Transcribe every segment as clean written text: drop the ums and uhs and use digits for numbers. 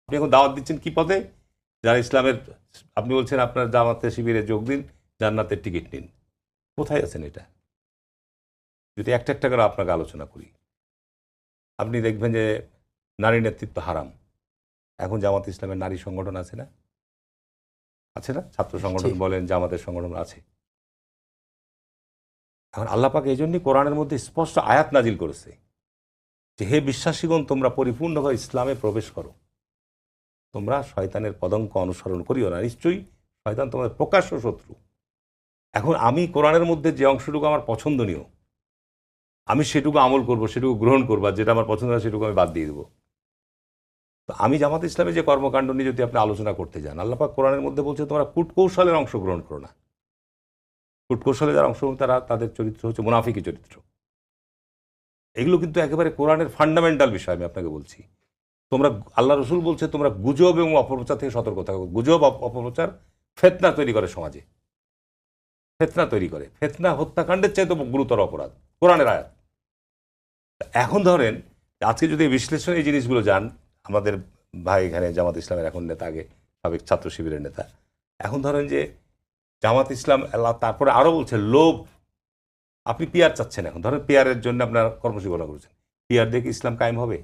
আপনি এখন দাওয়াত দিচ্ছেন কি পদে? যারা ইসলামের, আপনি বলছেন আপনার জামাতে শিবিরে যোগ দিন, জান্নাতের টিকিট নিন। কোথায় আছেন এটা? যদি একটা একটা করে আপনাকে আলোচনা করি, আপনি দেখবেন যে নারী নেতৃত্ব হারাম। এখন জামাত ইসলামের নারী সংগঠন আছে না? আছে না? ছাত্র সংগঠন বলেন, জামাতের সংগঠন আছে। এখন আল্লাহ পাক এই জন্যই কোরআনের মধ্যে স্পষ্ট আয়াত নাজিল করেছে যে হে বিশ্বাসীগণ, তোমরা পরিপূর্ণভাবে ইসলামে প্রবেশ করো, তোমরা শয়তানের পদঙ্ক অনুসরণ করিও না, নিশ্চয়ই শয়তান তোমাদের প্রকাশ্য শত্রু। এখন আমি কোরআনের মধ্যে যে অংশটুকু আমার পছন্দনীয়, আমি সেটুকু আমল করব, সেটুকু গ্রহণ করবো, আর যেটা আমার পছন্দ হয় সেটুকু আমি বাদ দিয়ে দেবো। তো আমি জামাত ইসলামে যে কর্মকাণ্ড নিয়ে যদি আপনি আলোচনা করতে যান, আল্লাহ পাক কোরআনের মধ্যে বলছে তোমরা কূটকৌশলের অংশগ্রহণ করো না। কূটকৌশলে যারা অংশগ্রহণ, তাদের চরিত্র হচ্ছে মুনাফিকি চরিত্র। এগুলো কিন্তু একেবারে কোরআনের ফান্ডামেন্টাল বিষয়। আমি আপনাকে বলছি, তোমরা, আল্লাহ রসুল বলছে তোমরা গুজব এবং অপপ্রচার থেকে সতর্ক থাকো। গুজব, অপপ্রচার ফেতনা তৈরি করে সমাজে, ফেতনা তৈরি করে। ফেতনা হত্যাকাণ্ডের চাইতে গুরুতর অপরাধ, কোরআনের আয়াত। এখন ধরেন আজকে যদি বিশ্লেষণ এই জিনিসগুলো যান, আমাদের ভাই এখানে জামাত ইসলামের এখন নেতা, আগে সাবেক ছাত্র শিবিরের নেতা, এখন ধরেন যে জামাত ইসলাম আল্লাহ তারপরে আরও বলছে লোভ। আপনি পিয়ার চাচ্ছেন, এখন ধরেন পিয়ারের জন্য আপনার কর্মসূচি ঘোষণা করেছেন, পিয়ার দেখে ইসলাম কায়েম হবে?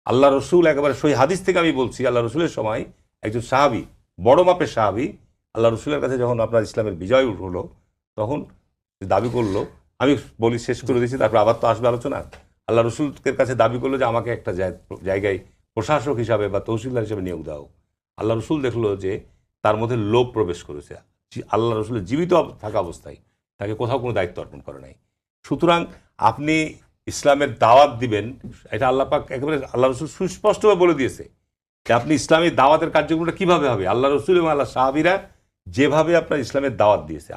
আল্লাহ রসুল একেবারে সই হাদিস থেকে আমি বলছি, আল্লাহ রসুলের সময় একজন সাহাবি, বড় মাপের সাহাবি, আল্লাহ রসুলের কাছে যখন আপনার ইসলামের বিজয় হলো, তখন দাবি করলো, আমি বলি শেষ করে দিয়েছি, তারপর আবার তো আসবে আলোচনা। আল্লাহ রসুলের কাছে দাবি করলো যে আমাকে একটা জায়গায় প্রশাসক হিসাবে বা তহসিলদার হিসাবে নিয়োগ দাও। আল্লাহ রসুল দেখলো যে তার মধ্যে লোভ প্রবেশ করেছে। আল্লাহ রসুলের জীবিত থাকা অবস্থায় তাকে কোথাও কোনো দায়িত্ব অর্পণ করে নাই। সুতরাং আপনি ইসলামের দাওয়াত দিবেন, এটা আল্লাহ পাক একেবারে, আল্লাহ রসুল সুস্পষ্টভাবে বলে দিয়েছে যে আপনি ইসলামী দাওয়াতের কার্যক্রমটা কীভাবে হবে। আল্লাহ রসুল এবং আল্লাহ সাহাবিরা যেভাবে আপনার ইসলামের দাওয়াত দিয়েছে,